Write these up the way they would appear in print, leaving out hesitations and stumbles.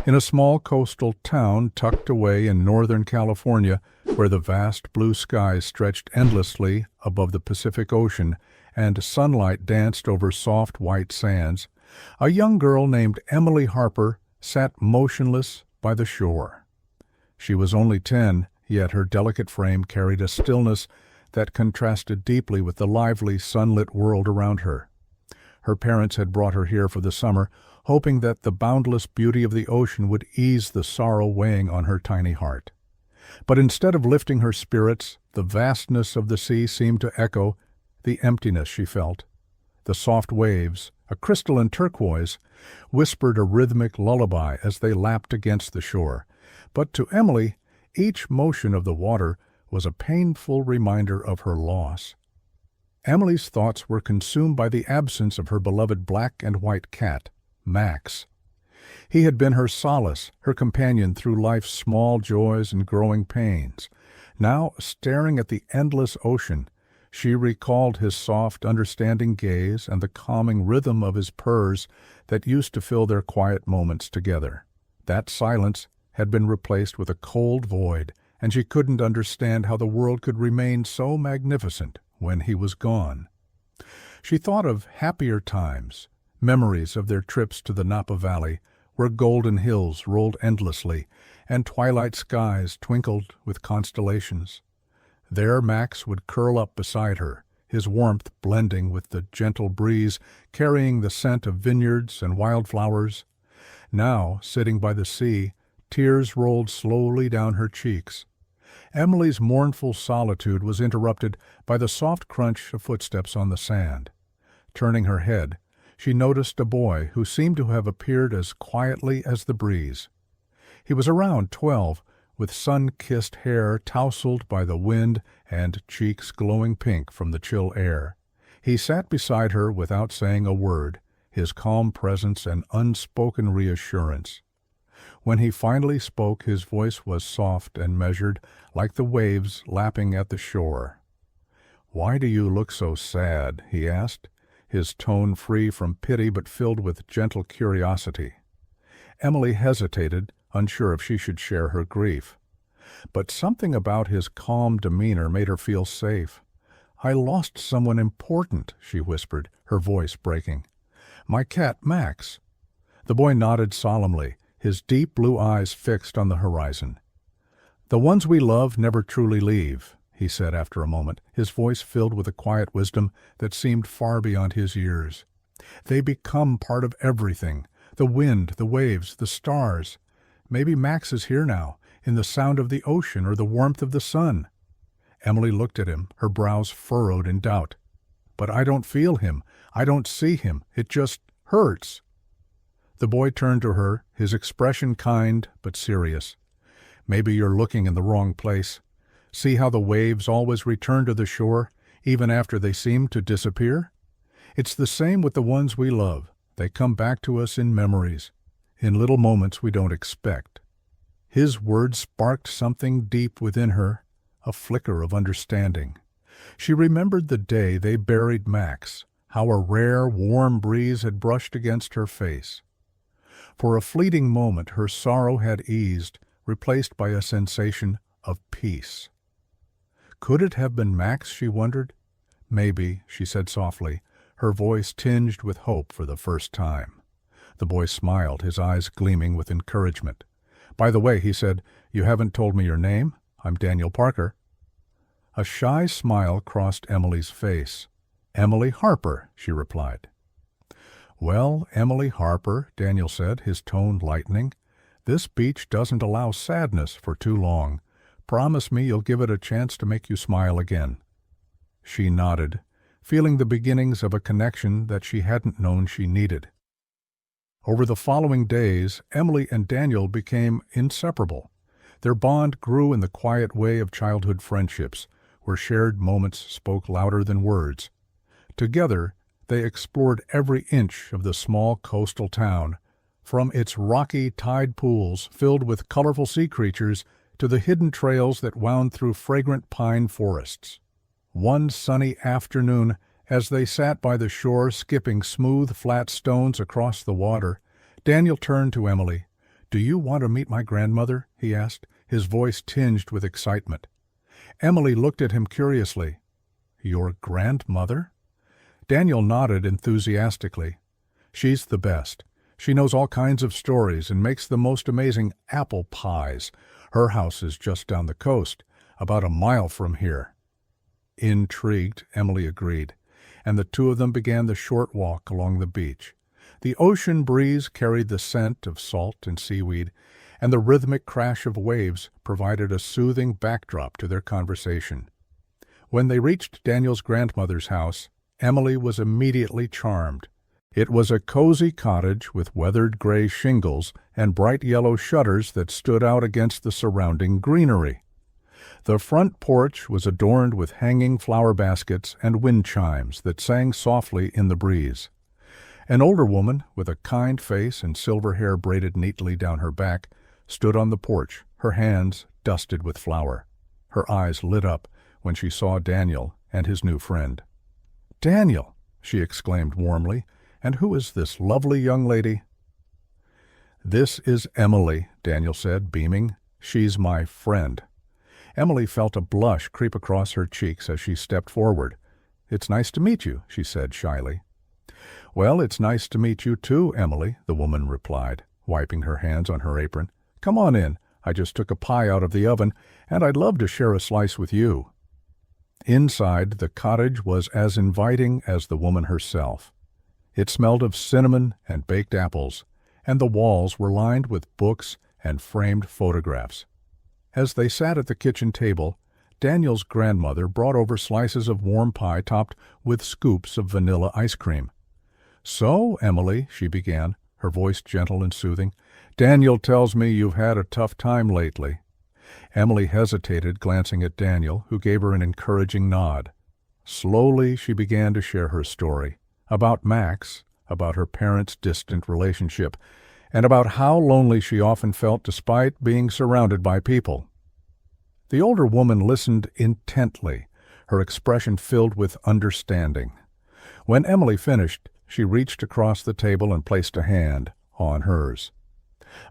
In a small coastal town tucked away in northern California, where the vast blue skies stretched endlessly above the Pacific Ocean and sunlight danced over soft white sands, a young girl named Emily Harper sat motionless by the shore. She was only 10, yet her delicate frame carried a stillness that contrasted deeply with the lively, sunlit world around her. Her parents had brought her here for the summer, hoping that the boundless beauty of the ocean would ease the sorrow weighing on her tiny heart. But instead of lifting her spirits, the vastness of the sea seemed to echo the emptiness she felt. The soft waves, a crystalline turquoise, whispered a rhythmic lullaby as they lapped against the shore. But to Emily, each motion of the water was a painful reminder of her loss. Emily's thoughts were consumed by the absence of her beloved black and white cat, Max. He had been her solace, her companion through life's small joys and growing pains. Now, staring at the endless ocean, she recalled his soft, understanding gaze and the calming rhythm of his purrs that used to fill their quiet moments together. That silence had been replaced with a cold void, and she couldn't understand how the world could remain so magnificent when he was gone. She thought of happier times, memories of their trips to the Napa Valley, where golden hills rolled endlessly and twilight skies twinkled with constellations. There Max would curl up beside her, his warmth blending with the gentle breeze, carrying the scent of vineyards and wildflowers. Now, sitting by the sea, tears rolled slowly down her cheeks. Emily's mournful solitude was interrupted by the soft crunch of footsteps on the sand. Turning her head, she noticed a boy who seemed to have appeared as quietly as the breeze. He was around 12, with sun-kissed hair tousled by the wind and cheeks glowing pink from the chill air. He sat beside her without saying a word, his calm presence an unspoken reassurance. When he finally spoke, his voice was soft and measured, like the waves lapping at the shore. "Why do you look so sad?" he asked, his tone free from pity but filled with gentle curiosity. Emily hesitated, unsure if she should share her grief. But something about his calm demeanor made her feel safe. "I lost someone important," she whispered, her voice breaking. "My cat, Max." The boy nodded solemnly, his deep blue eyes fixed on the horizon. "The ones we love never truly leave," he said after a moment, his voice filled with a quiet wisdom that seemed far beyond his years. "They become part of everything, the wind, the waves, the stars. Maybe Max is here now, in the sound of the ocean or the warmth of the sun." Emily looked at him, her brows furrowed in doubt. "But I don't feel him. I don't see him. It just hurts." The boy turned to her, his expression kind but serious. "Maybe you're looking in the wrong place. See how the waves always return to the shore, even after they seem to disappear? It's the same with the ones we love. They come back to us in memories, in little moments we don't expect." His words sparked something deep within her, a flicker of understanding. She remembered the day they buried Max, how a rare, warm breeze had brushed against her face. For a fleeting moment her sorrow had eased, replaced by a sensation of peace. Could it have been Max, she wondered? "Maybe," she said softly, her voice tinged with hope for the first time. The boy smiled, his eyes gleaming with encouragement. "By the way," he said, "you haven't told me your name. I'm Daniel Parker." A shy smile crossed Emily's face. "Emily Harper," she replied. "Well, Emily Harper," Daniel said, his tone lightening, "this beach doesn't allow sadness for too long. Promise me you'll give it a chance to make you smile again." She nodded, feeling the beginnings of a connection that she hadn't known she needed. Over the following days, Emily and Daniel became inseparable. Their bond grew in the quiet way of childhood friendships, where shared moments spoke louder than words. Together, they explored every inch of the small coastal town, from its rocky tide pools filled with colorful sea creatures to the hidden trails that wound through fragrant pine forests. One sunny afternoon, as they sat by the shore skipping smooth, flat stones across the water, Daniel turned to Emily. "Do you want to meet my grandmother?" he asked, his voice tinged with excitement. Emily looked at him curiously. "Your grandmother?" Daniel nodded enthusiastically. "She's the best. She knows all kinds of stories and makes the most amazing apple pies. Her house is just down the coast, about a mile from here." Intrigued, Emily agreed, and the two of them began the short walk along the beach. The ocean breeze carried the scent of salt and seaweed, and the rhythmic crash of waves provided a soothing backdrop to their conversation. When they reached Daniel's grandmother's house, Emily was immediately charmed. It was a cozy cottage with weathered gray shingles and bright yellow shutters that stood out against the surrounding greenery. The front porch was adorned with hanging flower baskets and wind chimes that sang softly in the breeze. An older woman, with a kind face and silver hair braided neatly down her back, stood on the porch, her hands dusted with flour. Her eyes lit up when she saw Daniel and his new friend. "Daniel!" she exclaimed warmly. "And who is this lovely young lady?" "This is Emily," Daniel said, beaming. "She's my friend." Emily felt a blush creep across her cheeks as she stepped forward. "It's nice to meet you," she said shyly. "Well, it's nice to meet you too, Emily," the woman replied, wiping her hands on her apron. "Come on in. I just took a pie out of the oven, and I'd love to share a slice with you." Inside, the cottage was as inviting as the woman herself. It smelled of cinnamon and baked apples, and the walls were lined with books and framed photographs. As they sat at the kitchen table, Daniel's grandmother brought over slices of warm pie topped with scoops of vanilla ice cream. "So, Emily," she began, her voice gentle and soothing, "Daniel tells me you've had a tough time lately." Emily hesitated, glancing at Daniel, who gave her an encouraging nod. Slowly she began to share her story, about Max, about her parents' distant relationship, and about how lonely she often felt despite being surrounded by people. The older woman listened intently, her expression filled with understanding. When Emily finished, she reached across the table and placed a hand on hers.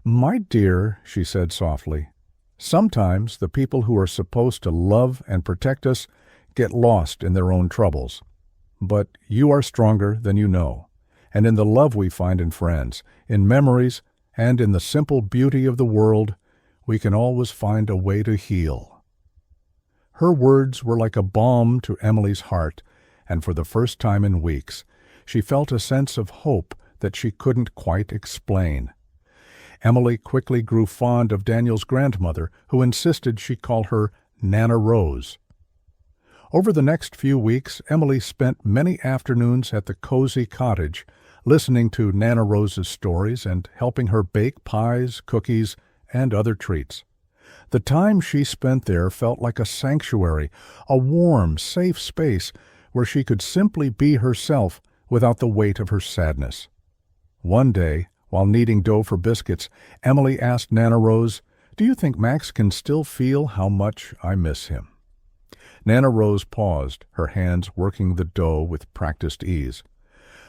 "My dear," she said softly, "sometimes the people who are supposed to love and protect us get lost in their own troubles. But you are stronger than you know, and in the love we find in friends, in memories, and in the simple beauty of the world, we can always find a way to heal." Her words were like a balm to Emily's heart, and for the first time in weeks, she felt a sense of hope that she couldn't quite explain. Emily quickly grew fond of Daniel's grandmother, who insisted she call her Nana Rose. Over the next few weeks, Emily spent many afternoons at the cozy cottage, listening to Nana Rose's stories and helping her bake pies, cookies, and other treats. The time she spent there felt like a sanctuary, a warm, safe space where she could simply be herself without the weight of her sadness. One day, while kneading dough for biscuits, Emily asked Nana Rose, "Do you think Max can still feel how much I miss him?" Nana Rose paused, her hands working the dough with practiced ease.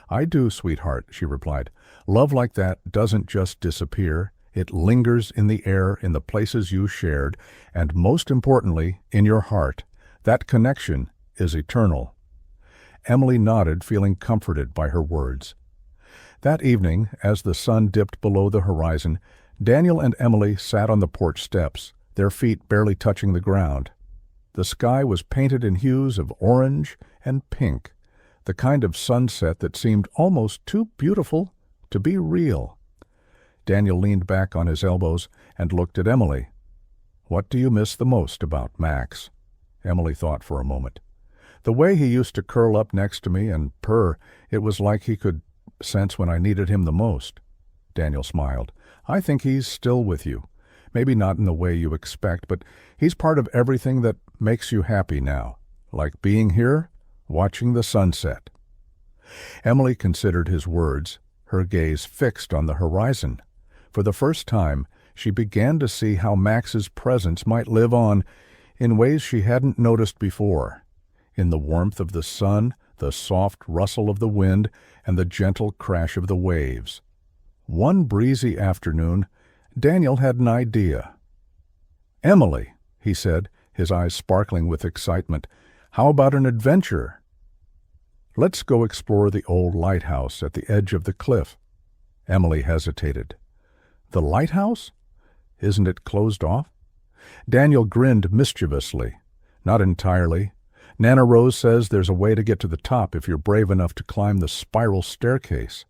"I do, sweetheart," she replied. "Love like that doesn't just disappear. It lingers in the air, in the places you shared, and most importantly, in your heart. That connection is eternal." Emily nodded, feeling comforted by her words. That evening, as the sun dipped below the horizon, Daniel and Emily sat on the porch steps, their feet barely touching the ground. The sky was painted in hues of orange and pink, the kind of sunset that seemed almost too beautiful to be real. Daniel leaned back on his elbows and looked at Emily. "What do you miss the most about Max?" Emily thought for a moment. "The way he used to curl up next to me and purr, it was like he could sense when I needed him the most." Daniel smiled. "I think he's still with you. Maybe not in the way you expect, but he's part of everything that makes you happy now, like being here, watching the sunset." Emily considered his words, her gaze fixed on the horizon. For the first time, she began to see how Max's presence might live on in ways she hadn't noticed before. In the warmth of the sun, the soft rustle of the wind, and the gentle crash of the waves. One breezy afternoon, Daniel had an idea. "Emily," he said, his eyes sparkling with excitement, "how about an adventure? Let's go explore the old lighthouse at the edge of the cliff." Emily hesitated. "The lighthouse? Isn't it closed off?" Daniel grinned mischievously. "Not entirely. Nana Rose says there's a way to get to the top if you're brave enough to climb the spiral staircase."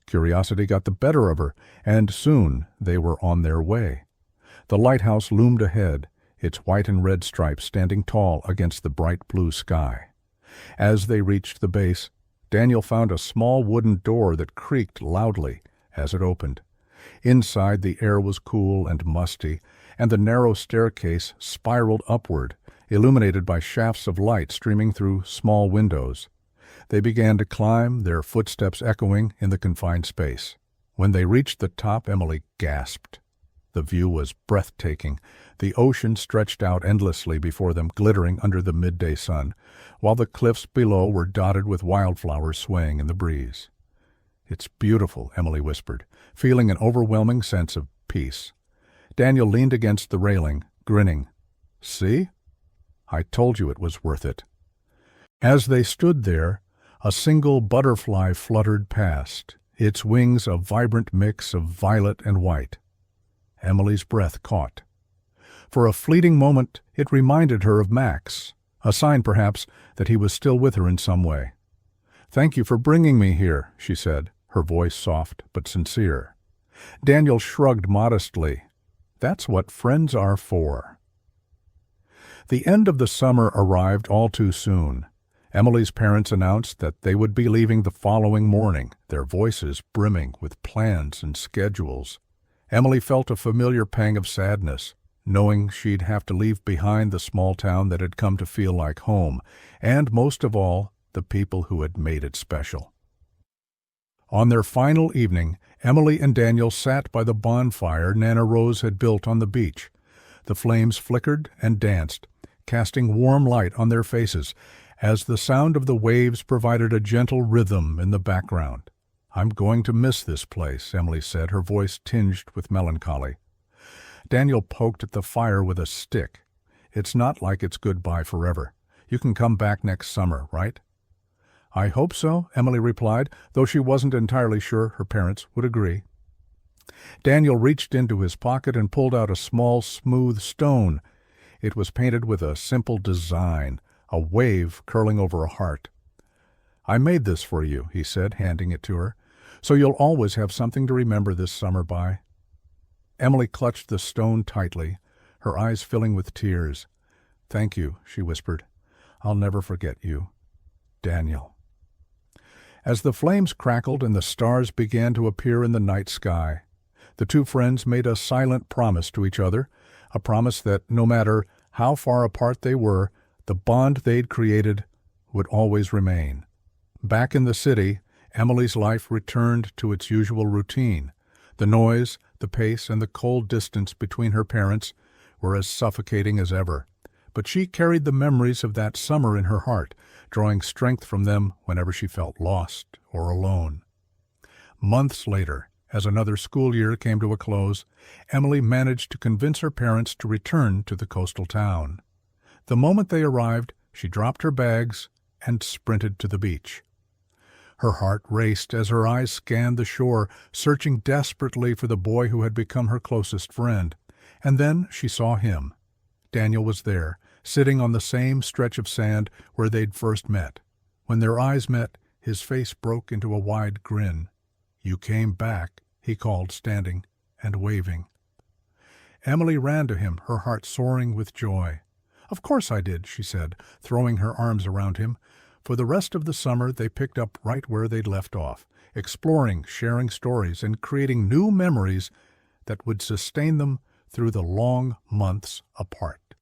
Curiosity got the better of her, and soon they were on their way. The lighthouse loomed ahead, its white and red stripes standing tall against the bright blue sky. As they reached the base, Daniel found a small wooden door that creaked loudly as it opened. Inside, the air was cool and musty, and the narrow staircase spiraled upward, illuminated by shafts of light streaming through small windows. They began to climb, their footsteps echoing in the confined space. When they reached the top, Emily gasped. The view was breathtaking. The ocean stretched out endlessly before them, glittering under the midday sun, while the cliffs below were dotted with wildflowers swaying in the breeze. "It's beautiful," Emily whispered, feeling an overwhelming sense of peace. Daniel leaned against the railing, grinning. "See? I told you it was worth it." As they stood there, a single butterfly fluttered past, its wings a vibrant mix of violet and white. Emily's breath caught. For a fleeting moment it reminded her of Max, a sign perhaps that he was still with her in some way. "Thank you for bringing me here," she said, her voice soft but sincere. Daniel shrugged modestly. "That's what friends are for." The end of the summer arrived all too soon. Emily's parents announced that they would be leaving the following morning, their voices brimming with plans and schedules. Emily felt a familiar pang of sadness, knowing she'd have to leave behind the small town that had come to feel like home, and most of all, the people who had made it special. On their final evening, Emily and Daniel sat by the bonfire Nana Rose had built on the beach. The flames flickered and danced, casting warm light on their faces, as the sound of the waves provided a gentle rhythm in the background. "I'm going to miss this place," Emily said, her voice tinged with melancholy. Daniel poked at the fire with a stick. "It's not like it's goodbye forever. You can come back next summer, right?" "I hope so," Emily replied, though she wasn't entirely sure her parents would agree. Daniel reached into his pocket and pulled out a small, smooth stone. It was painted with a simple design, a wave curling over a heart. "I made this for you," he said, handing it to her, "so you'll always have something to remember this summer by." Emily clutched the stone tightly, her eyes filling with tears. "Thank you," she whispered. "I'll never forget you. Daniel." As the flames crackled and the stars began to appear in the night sky, the two friends made a silent promise to each other, a promise that no matter how far apart they were, the bond they'd created would always remain. Back in the city, Emily's life returned to its usual routine. The noise, the pace, and the cold distance between her parents were as suffocating as ever. But she carried the memories of that summer in her heart, drawing strength from them whenever she felt lost or alone. Months later, as another school year came to a close, Emily managed to convince her parents to return to the coastal town. The moment they arrived, she dropped her bags and sprinted to the beach. Her heart raced as her eyes scanned the shore, searching desperately for the boy who had become her closest friend. And then she saw him. Daniel was there, sitting on the same stretch of sand where they'd first met. When their eyes met, his face broke into a wide grin. "You came back," he called, standing and waving. Emily ran to him, her heart soaring with joy. "Of course I did," she said, throwing her arms around him. For the rest of the summer they picked up right where they'd left off, exploring, sharing stories, and creating new memories that would sustain them through the long months apart.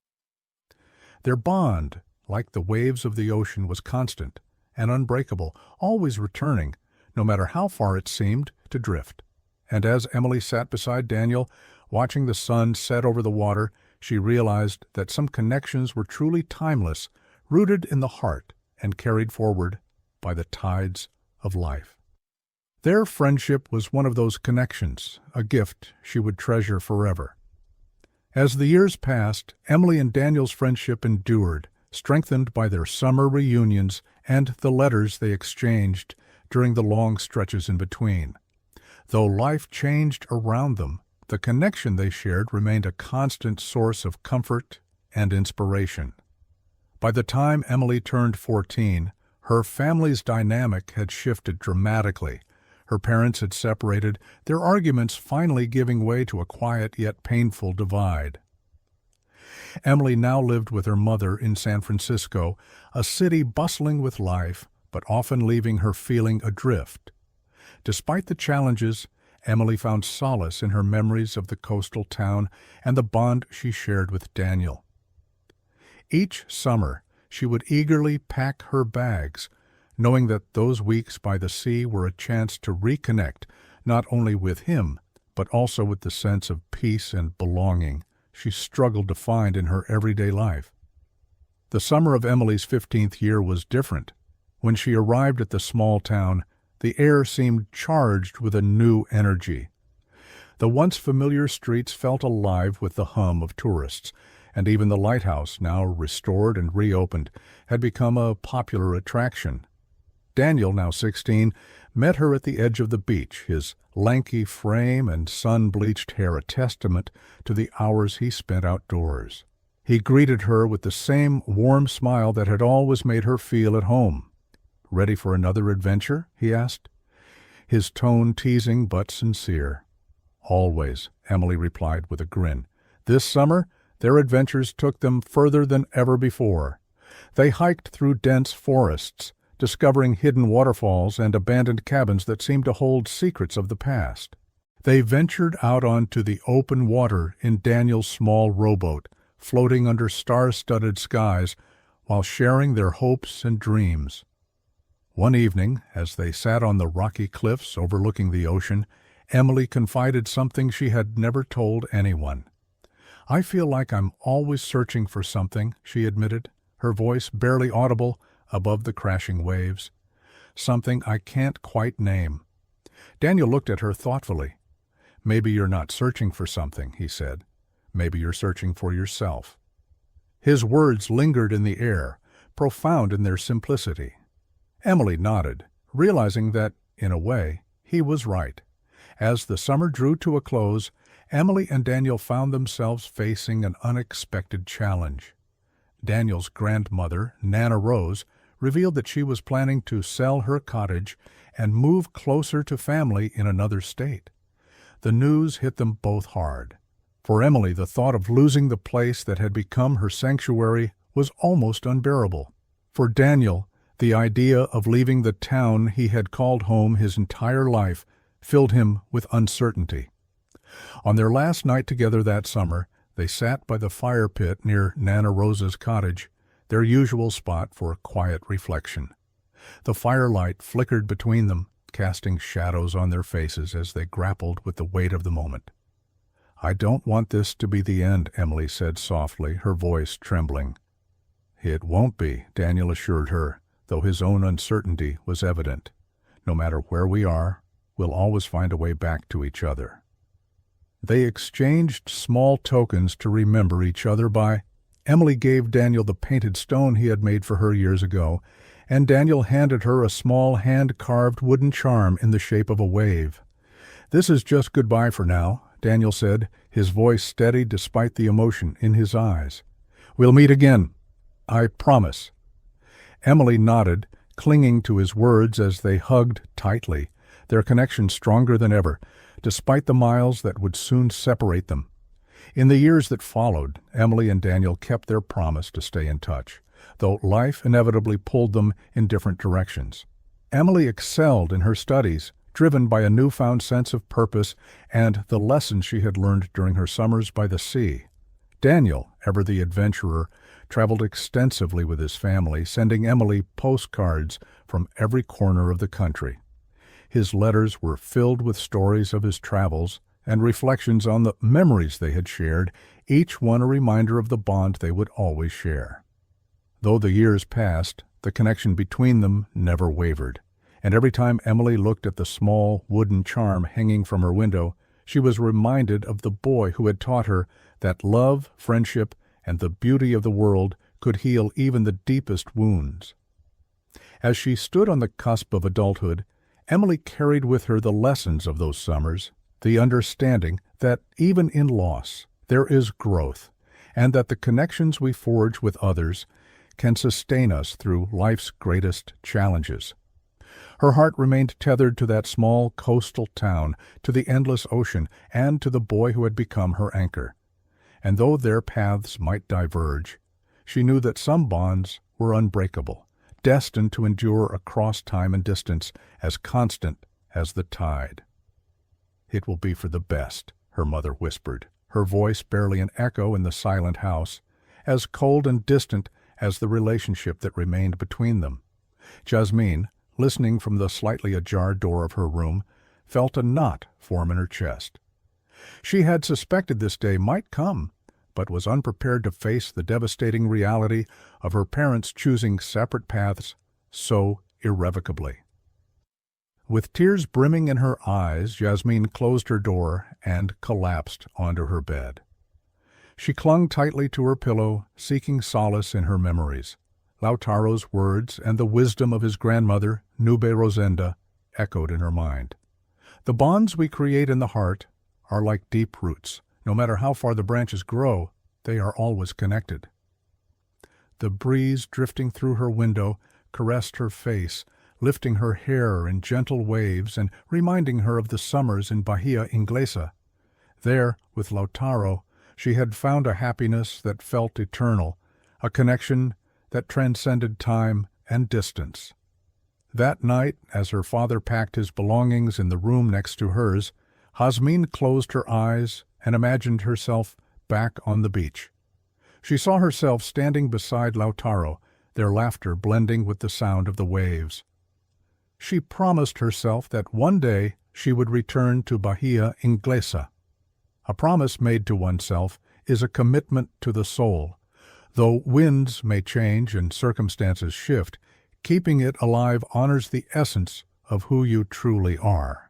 Their bond, like the waves of the ocean, was constant and unbreakable, always returning, no matter how far it seemed to drift. And as Emily sat beside Daniel, watching the sun set over the water, she realized that some connections were truly timeless, rooted in the heart and carried forward by the tides of life. Their friendship was one of those connections, a gift she would treasure forever. As the years passed, Emily and Daniel's friendship endured, strengthened by their summer reunions and the letters they exchanged during the long stretches in between. Though life changed around them, the connection they shared remained a constant source of comfort and inspiration. By the time Emily turned 14, her family's dynamic had shifted dramatically. Her parents had separated, their arguments finally giving way to a quiet yet painful divide. Emily now lived with her mother in San Francisco, a city bustling with life, but often leaving her feeling adrift. Despite the challenges, Emily found solace in her memories of the coastal town and the bond she shared with Daniel. Each summer, she would eagerly pack her bags, knowing that those weeks by the sea were a chance to reconnect not only with him, but also with the sense of peace and belonging she struggled to find in her everyday life. The summer of Emily's 15th year was different. When she arrived at the small town, the air seemed charged with a new energy. The once familiar streets felt alive with the hum of tourists, and even the lighthouse, now restored and reopened, had become a popular attraction. Daniel, now 16, met her at the edge of the beach, his lanky frame and sun-bleached hair a testament to the hours he spent outdoors. He greeted her with the same warm smile that had always made her feel at home. "Ready for another adventure?" he asked, his tone teasing but sincere. "Always," Emily replied with a grin. This summer, their adventures took them further than ever before. They hiked through dense forests, discovering hidden waterfalls and abandoned cabins that seemed to hold secrets of the past. They ventured out onto the open water in Daniel's small rowboat, floating under star-studded skies while sharing their hopes and dreams. One evening, as they sat on the rocky cliffs overlooking the ocean, Emily confided something she had never told anyone. "I feel like I'm always searching for something," she admitted, her voice barely audible above the crashing waves. "Something I can't quite name." Daniel looked at her thoughtfully. "Maybe you're not searching for something," he said. "Maybe you're searching for yourself." His words lingered in the air, profound in their simplicity. Emily nodded, realizing that, in a way, he was right. As the summer drew to a close, Emily and Daniel found themselves facing an unexpected challenge. Daniel's grandmother, Nana Rose, revealed that she was planning to sell her cottage and move closer to family in another state. The news hit them both hard. For Emily, the thought of losing the place that had become her sanctuary was almost unbearable. For Daniel, the idea of leaving the town he had called home his entire life filled him with uncertainty. On their last night together that summer, they sat by the fire pit near Nana Rose's cottage, their usual spot for quiet reflection. The firelight flickered between them, casting shadows on their faces as they grappled with the weight of the moment. "I don't want this to be the end," Emily said softly, her voice trembling. "It won't be," Daniel assured her, though his own uncertainty was evident. "No matter where we are, we'll always find a way back to each other." They exchanged small tokens to remember each other by. Emily gave Daniel the painted stone he had made for her years ago, and Daniel handed her a small hand-carved wooden charm in the shape of a wave. "This is just goodbye for now," Daniel said, his voice steady despite the emotion in his eyes. "We'll meet again. I promise." Emily nodded, clinging to his words as they hugged tightly, their connection stronger than ever, despite the miles that would soon separate them. In the years that followed, Emily and Daniel kept their promise to stay in touch, though life inevitably pulled them in different directions. Emily excelled in her studies, driven by a newfound sense of purpose and the lessons she had learned during her summers by the sea. Daniel, ever the adventurer, traveled extensively with his family, sending Emily postcards from every corner of the country. His letters were filled with stories of his travels and reflections on the memories they had shared, each one a reminder of the bond they would always share. Though the years passed, the connection between them never wavered. and every time Emily looked at the small wooden charm hanging from her window, she was reminded of the boy who had taught her that love, friendship, and the beauty of the world could heal even the deepest wounds. As she stood on the cusp of adulthood, Emily carried with her the lessons of those summers, the understanding that even in loss there is growth, and that the connections we forge with others can sustain us through life's greatest challenges. Her heart remained tethered to that small coastal town, to the endless ocean, and to the boy who had become her anchor. And though their paths might diverge, she knew that some bonds were unbreakable, destined to endure across time and distance, as constant as the tide. "It will be for the best," her mother whispered, her voice barely an echo in the silent house, as cold and distant as the relationship that remained between them. Jasmine, listening from the slightly ajar door of her room, felt a knot form in her chest. She had suspected this day might come, but was unprepared to face the devastating reality of her parents choosing separate paths so irrevocably. With tears brimming in her eyes, Jasmine closed her door and collapsed onto her bed. She clung tightly to her pillow, seeking solace in her memories. Lautaro's words and the wisdom of his grandmother, Nube Rosenda, echoed in her mind. The bonds we create in the heart are like deep roots. No matter how far the branches grow, they are always connected. The breeze drifting through her window caressed her face, lifting her hair in gentle waves and reminding her of the summers in Bahia Inglesa. There, with Lautaro, she had found a happiness that felt eternal, a connection that transcended time and distance. That night, as her father packed his belongings in the room next to hers, Jasmine closed her eyes and imagined herself back on the beach. She saw herself standing beside Lautaro, their laughter blending with the sound of the waves. She promised herself that one day she would return to Bahia Inglesa. A promise made to oneself is a commitment to the soul. Though winds may change and circumstances shift, keeping it alive honors the essence of who you truly are.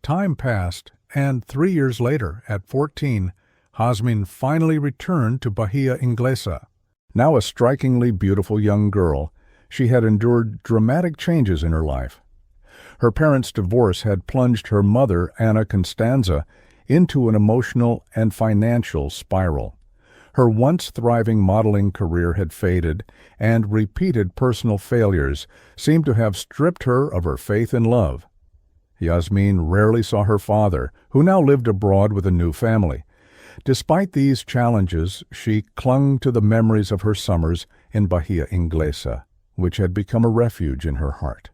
Time passed, and 3 years later, at 14, Jasmine finally returned to Bahia Inglesa. Now a strikingly beautiful young girl, she had endured dramatic changes in her life. Her parents' divorce had plunged her mother, Anna Constanza, into an emotional and financial spiral. Her once thriving modeling career had faded, and repeated personal failures seemed to have stripped her of her faith in love. Jasmine rarely saw her father, who now lived abroad with a new family. Despite these challenges, she clung to the memories of her summers in Bahia Inglesa, which had become a refuge in her heart.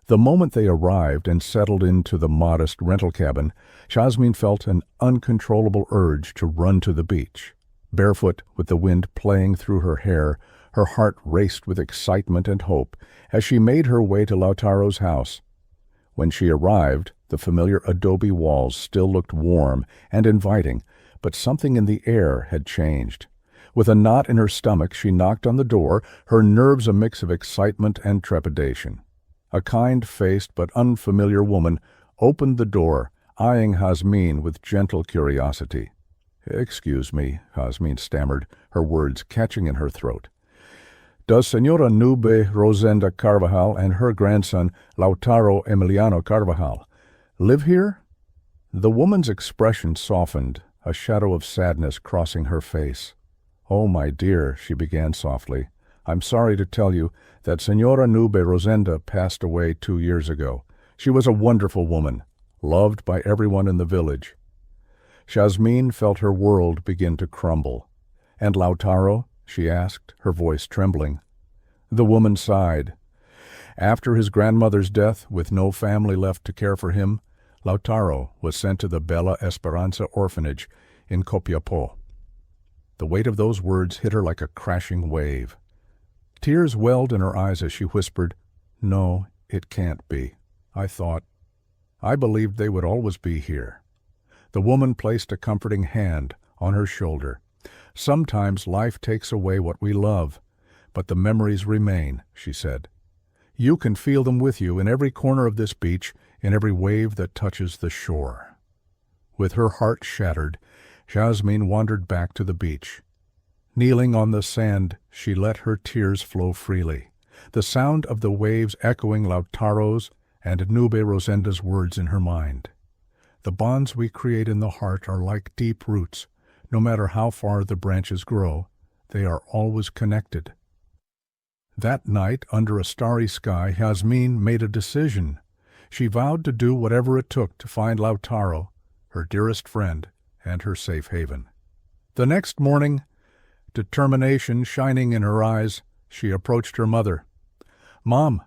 The moment they arrived and settled into the modest rental cabin, Jasmine felt an uncontrollable urge to run to the beach. Barefoot, with the wind playing through her hair, her heart raced with excitement and hope as she made her way to Lautaro's house. When she arrived, the familiar adobe walls still looked warm and inviting, but something in the air had changed. With a knot in her stomach, she knocked on the door, her nerves a mix of excitement and trepidation. A kind-faced but unfamiliar woman opened the door, eyeing Jasmine with gentle curiosity. "Excuse me," Jasmine stammered, her words catching in her throat. "Does Señora Nube Rosenda Carvajal and her grandson, Lautaro Emiliano Carvajal, live here?" The woman's expression softened, a shadow of sadness crossing her face. "Oh, my dear," she began softly, "I'm sorry to tell you that Señora Nube Rosenda passed away 2 years ago. She was a wonderful woman, loved by everyone in the village." Jasmine felt her world begin to crumble. "And Lautaro?" she asked, her voice trembling. The woman sighed. After his grandmother's death, with no family left to care for him, Lautaro was sent to the Bella Esperanza orphanage in Copiapó. The weight of those words hit her like a crashing wave. Tears welled in her eyes as she whispered, "No, it can't be. I believed they would always be here." The woman placed a comforting hand on her shoulder. "Sometimes life takes away what we love, but the memories remain," she said. You can feel them with you in every corner of this beach, in every wave that touches the shore. With her heart shattered, Jasmine wandered back to the beach. Kneeling on the sand, she let her tears flow freely, the sound of the waves echoing Lautaro's and Nube Rosenda's words in her mind. The bonds we create in the heart are like deep roots. No matter how far the branches grow, they are always connected. That night, under a starry sky, Jasmine made a decision. She vowed to do whatever it took to find Lautaro, her dearest friend, and her safe haven. The next morning, determination shining in her eyes, she approached her mother. "Mom,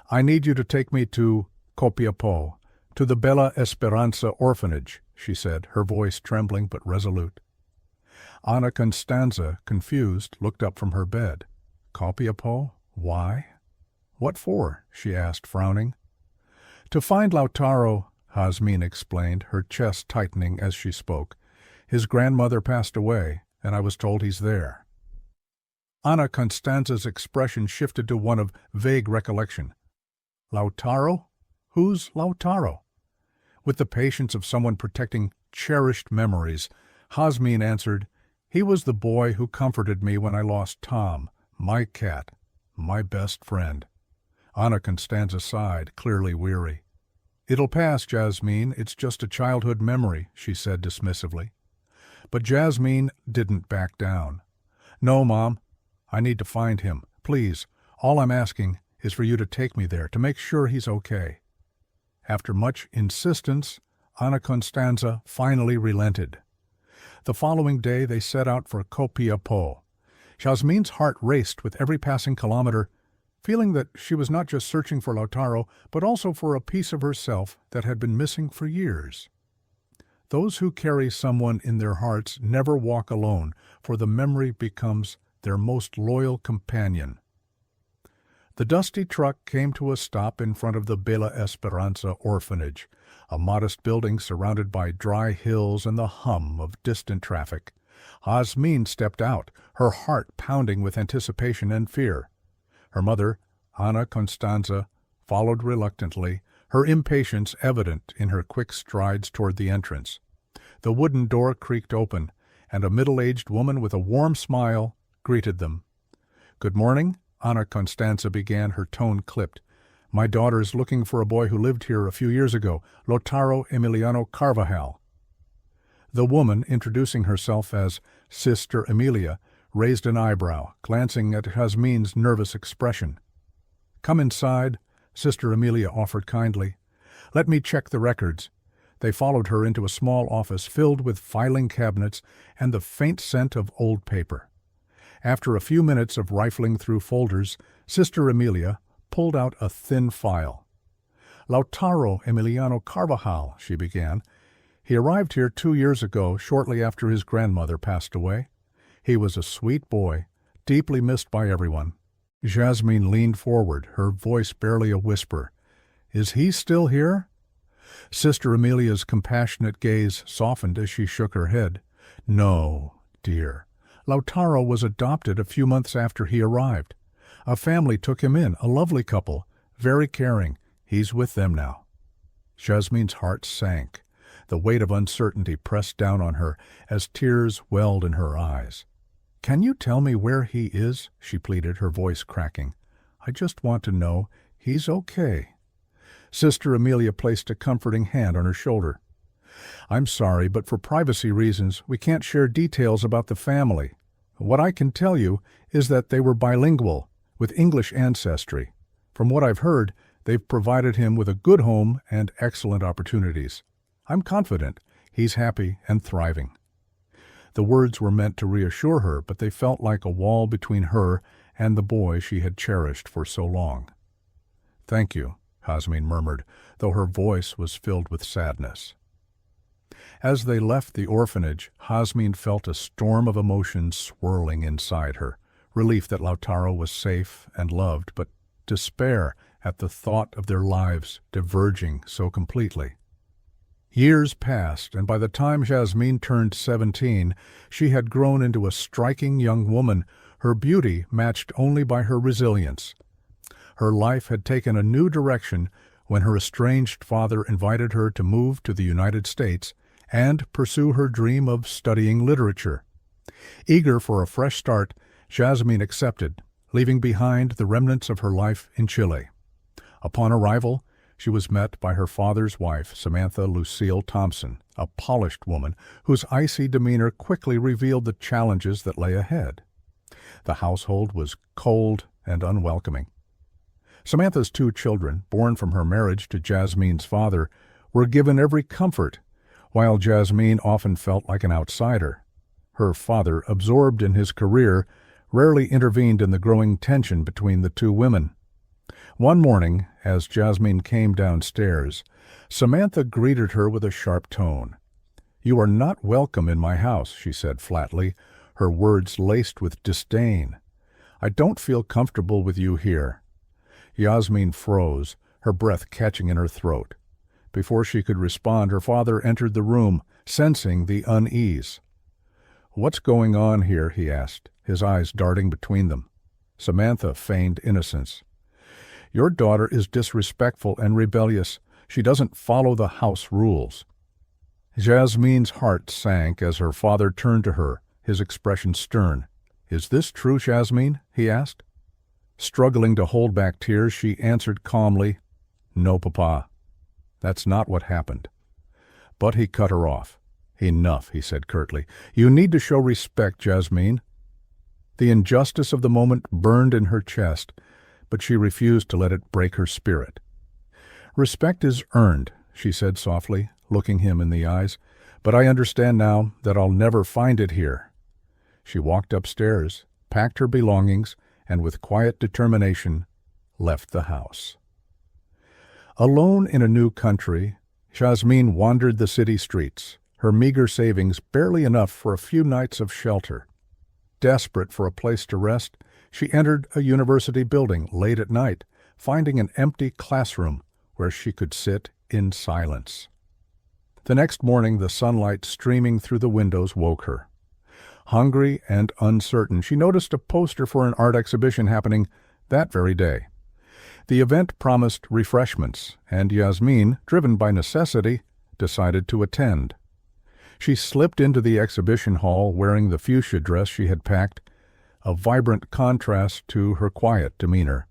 I need you to take me to Copiapó, to the Bella Esperanza orphanage," she said, her voice trembling but resolute. Ana Constanza, confused, looked up from her bed. "Copiapó? Why? What for?" she asked, frowning. "To find Lautaro," Jasmine explained, her chest tightening as she spoke. "His grandmother passed away, and I was told he's there." Ana Constanza's expression shifted to one of vague recollection. "Lautaro? Who's Lautaro?" With the patience of someone protecting cherished memories, Jasmine answered, "He was the boy who comforted me when I lost Tom, my cat, my best friend." Ana Constanza sighed, clearly weary. "It'll pass, Jasmine. It's just a childhood memory," she said dismissively. But Jasmine didn't back down. "No, Mom. I need to find him. Please, all I'm asking is for you to take me there to make sure he's okay." After much insistence, Ana Constanza finally relented. The following day they set out for Copiapó. Jasmine's heart raced with every passing kilometer, feeling that she was not just searching for Lautaro, but also for a piece of herself that had been missing for years. Those who carry someone in their hearts never walk alone, for the memory becomes their most loyal companion. The dusty truck came to a stop in front of the Bella Esperanza orphanage, a modest building surrounded by dry hills and the hum of distant traffic. Jasmine stepped out, her heart pounding with anticipation and fear. Her mother, Ana Constanza, followed reluctantly, her impatience evident in her quick strides toward the entrance. The wooden door creaked open, and a middle-aged woman with a warm smile greeted them. "Good morning," Ana Constanza began, her tone clipped. "My daughter's looking for a boy who lived here a few years ago, Lautaro Emiliano Carvajal." The woman, introducing herself as Sister Emilia, raised an eyebrow, glancing at Jasmine's nervous expression. "Come inside," Sister Emilia offered kindly. "Let me check the records." They followed her into a small office filled with filing cabinets and the faint scent of old paper. After a few minutes of rifling through folders, Sister Emilia pulled out a thin file. "Lautaro Emiliano Carvajal," she began. "He arrived here 2 years ago, shortly after his grandmother passed away. He was a sweet boy, deeply missed by everyone." Jasmine leaned forward, her voice barely a whisper. "Is he still here?" Sister Emilia's compassionate gaze softened as she shook her head. "No, dear. Lautaro was adopted a few months after he arrived. A family took him in, a lovely couple, very caring. He's with them now." Jasmine's heart sank. The weight of uncertainty pressed down on her as tears welled in her eyes. "Can you tell me where he is?" she pleaded, her voice cracking. "I just want to know he's okay." Sister Emilia placed a comforting hand on her shoulder. "I'm sorry, but for privacy reasons, we can't share details about the family. What I can tell you is that they were bilingual, with English ancestry. From what I've heard, they've provided him with a good home and excellent opportunities. I'm confident he's happy and thriving." The words were meant to reassure her, but they felt like a wall between her and the boy she had cherished for so long. "Thank you," Jasmine murmured, though her voice was filled with sadness. As they left the orphanage, Jasmine felt a storm of emotions swirling inside her. Relief that Lautaro was safe and loved, but despair at the thought of their lives diverging so completely. Years passed, and by the time Jasmine turned 17, she had grown into a striking young woman, her beauty matched only by her resilience. Her life had taken a new direction when her estranged father invited her to move to the United States and pursue her dream of studying literature. Eager for a fresh start, Jasmine accepted, leaving behind the remnants of her life in Chile. Upon arrival, she was met by her father's wife, Samantha Lucille Thompson, a polished woman whose icy demeanor quickly revealed the challenges that lay ahead. The household was cold and unwelcoming. Samantha's 2 children, born from her marriage to Jasmine's father, were given every comfort, while Jasmine often felt like an outsider. Her father, absorbed in his career, rarely intervened in the growing tension between the 2 women. One morning, as Jasmine came downstairs, Samantha greeted her with a sharp tone. "You are not welcome in my house," she said flatly, her words laced with disdain. "I don't feel comfortable with you here." Jasmine froze, her breath catching in her throat. Before she could respond, her father entered the room, sensing the unease. "What's going on here?" he asked, his eyes darting between them. Samantha feigned innocence. "Your daughter is disrespectful and rebellious. She doesn't follow the house rules." Jasmine's heart sank as her father turned to her, his expression stern. "Is this true, Jasmine?" he asked. Struggling to hold back tears, she answered calmly, "No, Papa. That's not what happened." But he cut her off. "Enough," he said curtly. "You need to show respect, Jasmine." The injustice of the moment burned in her chest, but she refused to let it break her spirit. "Respect is earned," she said softly, looking him in the eyes, "but I understand now that I'll never find it here." She walked upstairs, packed her belongings, and with quiet determination left the house. Alone in a new country, Jasmine wandered the city streets, her meager savings barely enough for a few nights of shelter. Desperate for a place to rest, she entered a university building late at night, finding an empty classroom where she could sit in silence. The next morning, the sunlight streaming through the windows woke her. Hungry and uncertain, she noticed a poster for an art exhibition happening that very day. The event promised refreshments, and Jasmine, driven by necessity, decided to attend. She slipped into the exhibition hall wearing the fuchsia dress she had packed, a vibrant contrast to her quiet demeanor.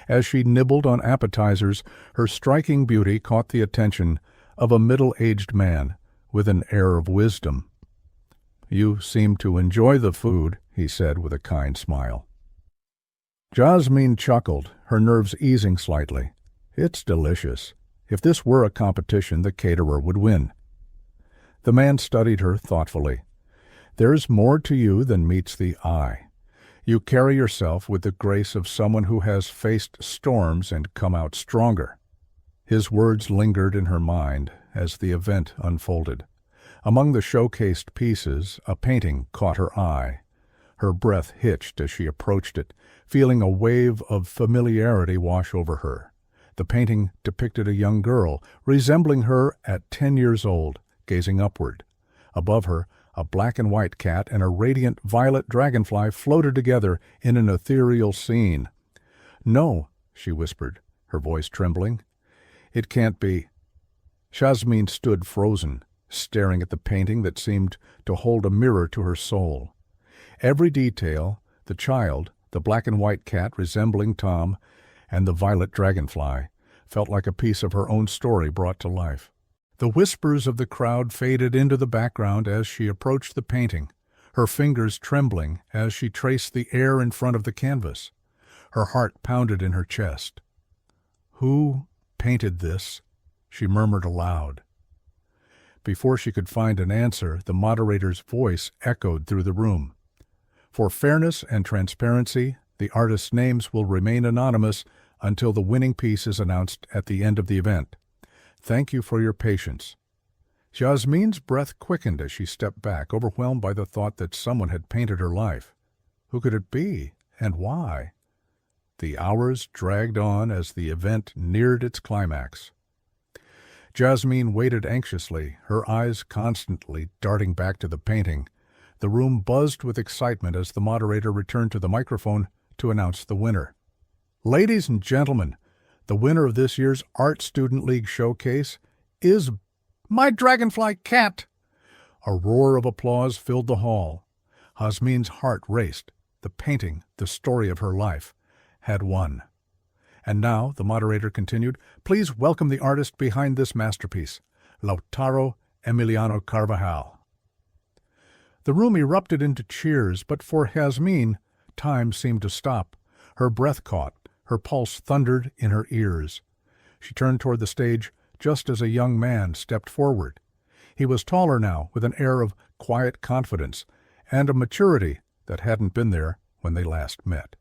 As she nibbled on appetizers, her striking beauty caught the attention of a middle-aged man with an air of wisdom. "You seem to enjoy the food," he said with a kind smile. Jasmine chuckled, her nerves easing slightly. "It's delicious. If this were a competition, the caterer would win." The man studied her thoughtfully. "There's more to you than meets the eye. You carry yourself with the grace of someone who has faced storms and come out stronger." His words lingered in her mind as the event unfolded. Among the showcased pieces, a painting caught her eye. Her breath hitched as she approached it, feeling a wave of familiarity wash over her. The painting depicted a young girl, resembling her at 10 years old, gazing upward. Above her, a black and white cat and a radiant violet dragonfly floated together in an ethereal scene. "No," she whispered, her voice trembling. "It can't be." Jasmine stood frozen, staring at the painting that seemed to hold a mirror to her soul. Every detail, the child, the black and white cat resembling Tom, and the violet dragonfly, felt like a piece of her own story brought to life. The whispers of the crowd faded into the background as she approached the painting, her fingers trembling as she traced the air in front of the canvas. Her heart pounded in her chest. "Who painted this?" she murmured aloud. Before she could find an answer, the moderator's voice echoed through the room. "For fairness and transparency, the artists' names will remain anonymous until the winning piece is announced at the end of the event. Thank you for your patience." Jasmine's breath quickened as she stepped back, overwhelmed by the thought that someone had painted her life. Who could it be, and why? The hours dragged on as the event neared its climax. Jasmine waited anxiously, her eyes constantly darting back to the painting. The room buzzed with excitement as the moderator returned to the microphone to announce the winner. Ladies and gentlemen, the winner of this year's Art Student League Showcase is my dragonfly cat. A roar of applause filled the hall. Hasmin's heart raced. The painting, the story of her life, had won. And now, the moderator continued, please welcome the artist behind this masterpiece, Lautaro Emiliano Carvajal. The room erupted into cheers, but for Hasmin, time seemed to stop. Her breath caught, her pulse thundered in her ears. She turned toward the stage just as a young man stepped forward. He was taller now, with an air of quiet confidence and a maturity that hadn't been there when they last met.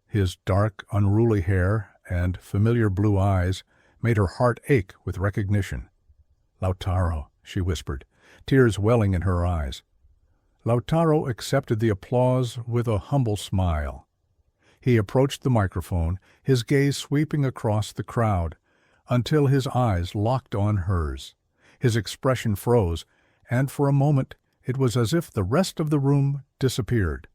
His dark, unruly hair and familiar blue eyes made her heart ache with recognition. "Lautaro," she whispered, tears welling in her eyes. Lautaro accepted the applause with a humble smile. He approached the microphone, his gaze sweeping across the crowd, until his eyes locked on hers. His expression froze, and for a moment it was as if the rest of the room disappeared.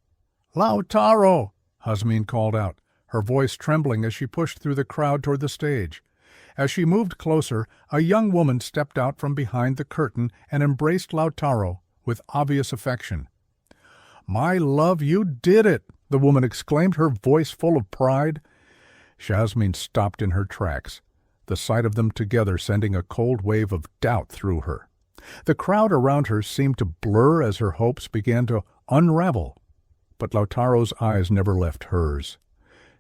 "Lautaro!" Hasmin called out, her voice trembling as she pushed through the crowd toward the stage. As she moved closer, a young woman stepped out from behind the curtain and embraced Lautaro with obvious affection. "My love, you did it!" the woman exclaimed, her voice full of pride. Jasmine stopped in her tracks, the sight of them together sending a cold wave of doubt through her. The crowd around her seemed to blur as her hopes began to unravel. But Lautaro's eyes never left hers.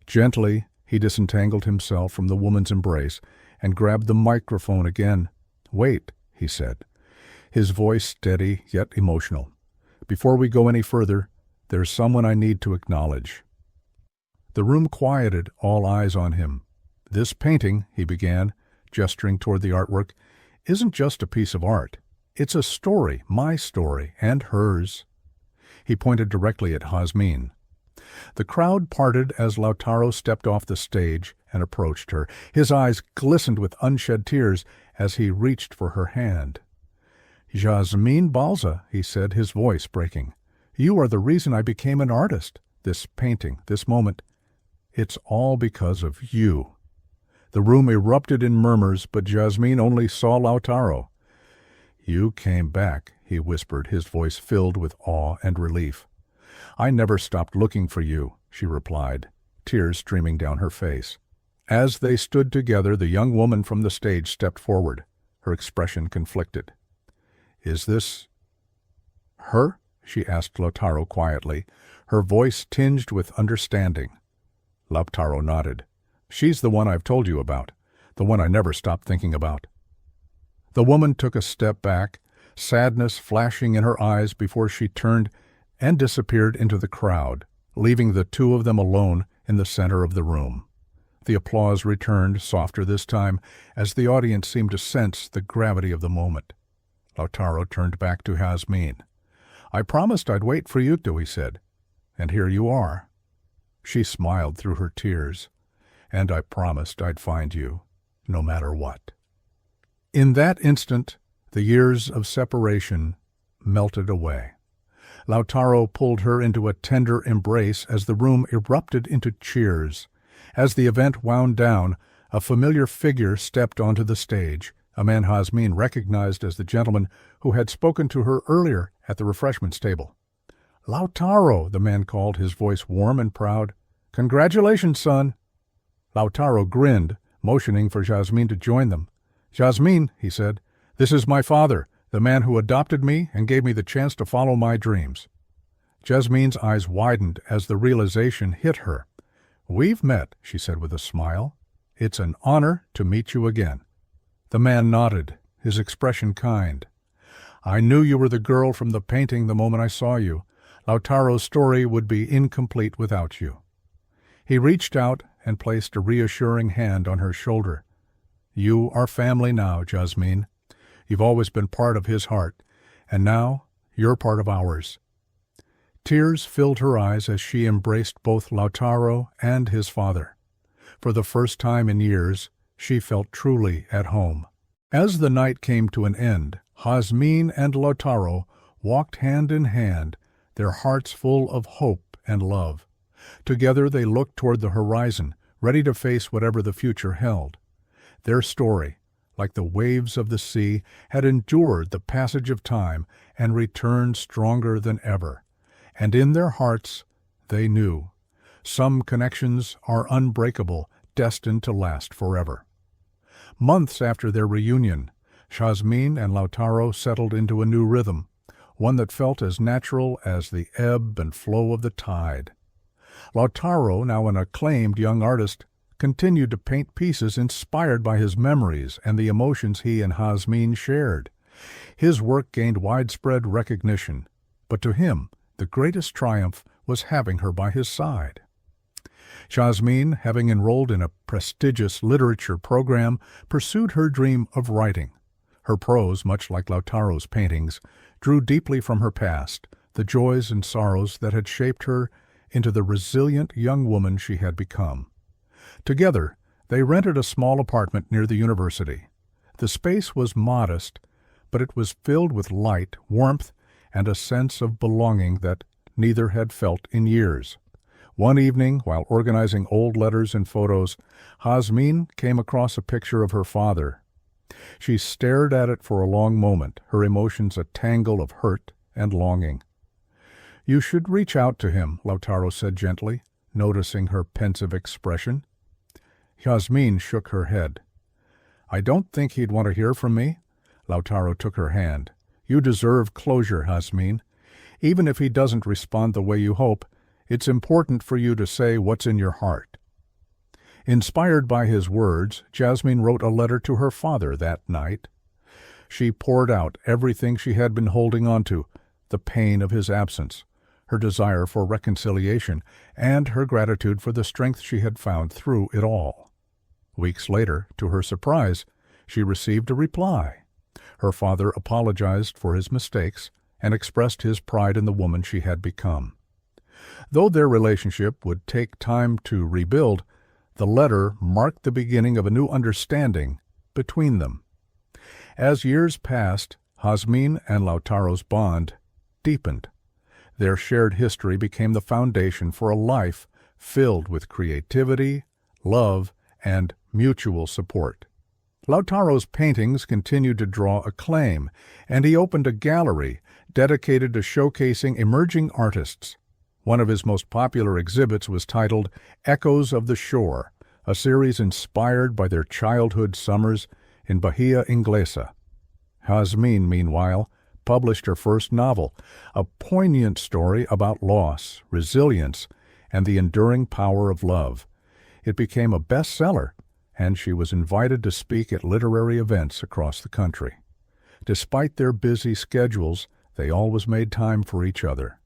Gently, he disentangled himself from the woman's embrace and grabbed the microphone again. "Wait," he said, his voice steady yet emotional. "Before we go any further, there's someone I need to acknowledge." The room quieted, all eyes on him. "This painting," he began, gesturing toward the artwork, "isn't just a piece of art. It's a story, my story, and hers." He pointed directly at Hasmin. The crowd parted as Lautaro stepped off the stage and approached her. His eyes glistened with unshed tears as he reached for her hand. "Jasmine Balza," he said, his voice breaking, "you are the reason I became an artist. This painting, this moment, it's all because of you." The room erupted in murmurs, but Jasmine only saw Lautaro. "You came back," he whispered, his voice filled with awe and relief. "I never stopped looking for you," she replied, tears streaming down her face. As they stood together, the young woman from the stage stepped forward, her expression conflicted. "Is this her?" she asked Lautaro quietly, her voice tinged with understanding. Lautaro nodded. "She's the one I've told you about, the one I never stopped thinking about." The woman took a step back, sadness flashing in her eyes before she turned and disappeared into the crowd, leaving the two of them alone in the center of the room. The applause returned, softer this time, as the audience seemed to sense the gravity of the moment. Lautaro turned back to Hasmin. "I promised I'd wait for you two," he said, "and here you are." She smiled through her tears. "And I promised I'd find you, no matter what." In that instant, the years of separation melted away. Lautaro pulled her into a tender embrace as the room erupted into cheers. As the event wound down, a familiar figure stepped onto the stage, a man Hasmin recognized as the gentleman who had spoken to her earlier at the refreshments table. "Lautaro," the man called, his voice warm and proud. "Congratulations, son." Lautaro grinned, motioning for Jasmine to join them. "Jasmine," he said, "this is my father, the man who adopted me and gave me the chance to follow my dreams." Jasmine's eyes widened as the realization hit her. "We've met," she said with a smile. "It's an honor to meet you again." The man nodded, his expression kind. "I knew you were the girl from the painting the moment I saw you. Lautaro's story would be incomplete without you." He reached out and placed a reassuring hand on her shoulder. "You are family now, Jasmine. You've always been part of his heart, and now you're part of ours." Tears filled her eyes as she embraced both Lautaro and his father. For the first time in years, she felt truly at home. As the night came to an end, Hasmin and Lautaro walked hand in hand, their hearts full of hope and love. Together they looked toward the horizon, ready to face whatever the future held. Their story, like the waves of the sea, had endured the passage of time and returned stronger than ever. And in their hearts, they knew, some connections are unbreakable, destined to last forever. Months after their reunion, Jasmine and Lautaro settled into a new rhythm, one that felt as natural as the ebb and flow of the tide. Lautaro, now an acclaimed young artist, continued to paint pieces inspired by his memories and the emotions he and Jasmine shared. His work gained widespread recognition, but to him, the greatest triumph was having her by his side. Jasmine, having enrolled in a prestigious literature program, pursued her dream of writing. Her prose, much like Lautaro's paintings, drew deeply from her past, the joys and sorrows that had shaped her into the resilient young woman she had become. Together, they rented a small apartment near the university. The space was modest, but it was filled with light, warmth, and a sense of belonging that neither had felt in years. One evening, while organizing old letters and photos, Jasmine came across a picture of her father. She stared at it for a long moment, her emotions a tangle of hurt and longing. "You should reach out to him," Lautaro said gently, noticing her pensive expression. Jasmine shook her head. "I don't think he'd want to hear from me." Lautaro took her hand. "You deserve closure, Jasmine. Even if he doesn't respond the way you hope, it's important for you to say what's in your heart." Inspired by his words, Jasmine wrote a letter to her father that night. She poured out everything she had been holding on to, the pain of his absence, her desire for reconciliation, and her gratitude for the strength she had found through it all. Weeks later, to her surprise, she received a reply. Her father apologized for his mistakes and expressed his pride in the woman she had become. Though their relationship would take time to rebuild, the letter marked the beginning of a new understanding between them. As years passed, Jasmine and Lautaro's bond deepened. Their shared history became the foundation for a life filled with creativity, love, and mutual support. Lautaro's paintings continued to draw acclaim, and he opened a gallery dedicated to showcasing emerging artists. One of his most popular exhibits was titled Echoes of the Shore, a series inspired by their childhood summers in Bahia Inglesa. Jasmine, meanwhile, published her first novel, a poignant story about loss, resilience, and the enduring power of love. It became a bestseller, and she was invited to speak at literary events across the country. Despite their busy schedules, they always made time for each other.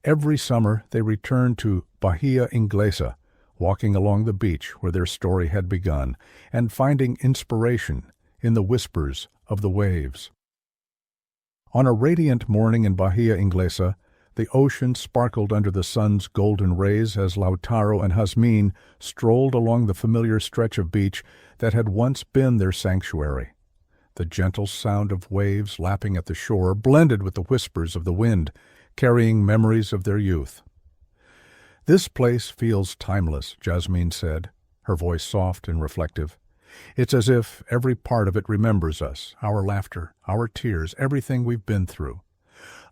Every summer they returned to Bahia Inglesa, walking along the beach where their story had begun, and finding inspiration in the whispers of the waves. On a radiant morning in Bahia Inglesa, the ocean sparkled under the sun's golden rays as Lautaro and Jasmine strolled along the familiar stretch of beach that had once been their sanctuary. The gentle sound of waves lapping at the shore blended with the whispers of the wind, carrying memories of their youth. "This place feels timeless," Jasmine said, her voice soft and reflective. "It's as if every part of it remembers us, our laughter, our tears, everything we've been through."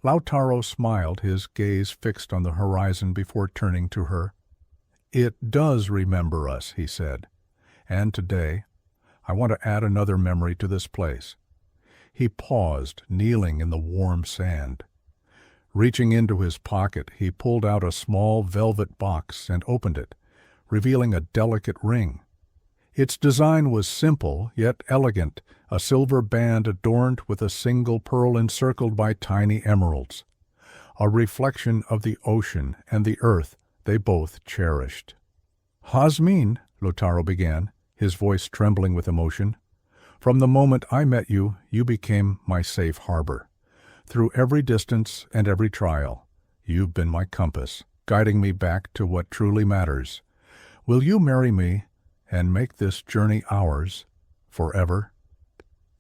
Lautaro smiled, his gaze fixed on the horizon before turning to her. "It does remember us," he said, "and today I want to add another memory to this place." He paused, kneeling in the warm sand. Reaching into his pocket, he pulled out a small velvet box and opened it, revealing a delicate ring. Its design was simple, yet elegant, a silver band adorned with a single pearl encircled by tiny emeralds, a reflection of the ocean and the earth they both cherished. "Jasmine," Lautaro began, his voice trembling with emotion, "from the moment I met you, you became my safe harbor. Through every distance and every trial, you've been my compass, guiding me back to what truly matters. Will you marry me and make this journey ours forever?"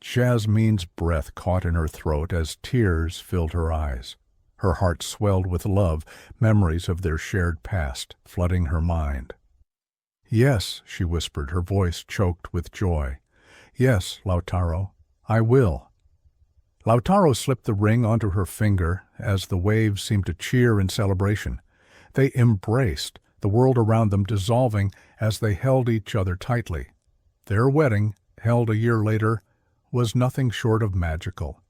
Jasmine's breath caught in her throat as tears filled her eyes. Her heart swelled with love, memories of their shared past flooding her mind. "Yes," she whispered, her voice choked with joy. "Yes, Lautaro, I will." Lautaro slipped the ring onto her finger as the waves seemed to cheer in celebration. They embraced, the world around them dissolving as they held each other tightly. Their wedding, held a year later, was nothing short of magical.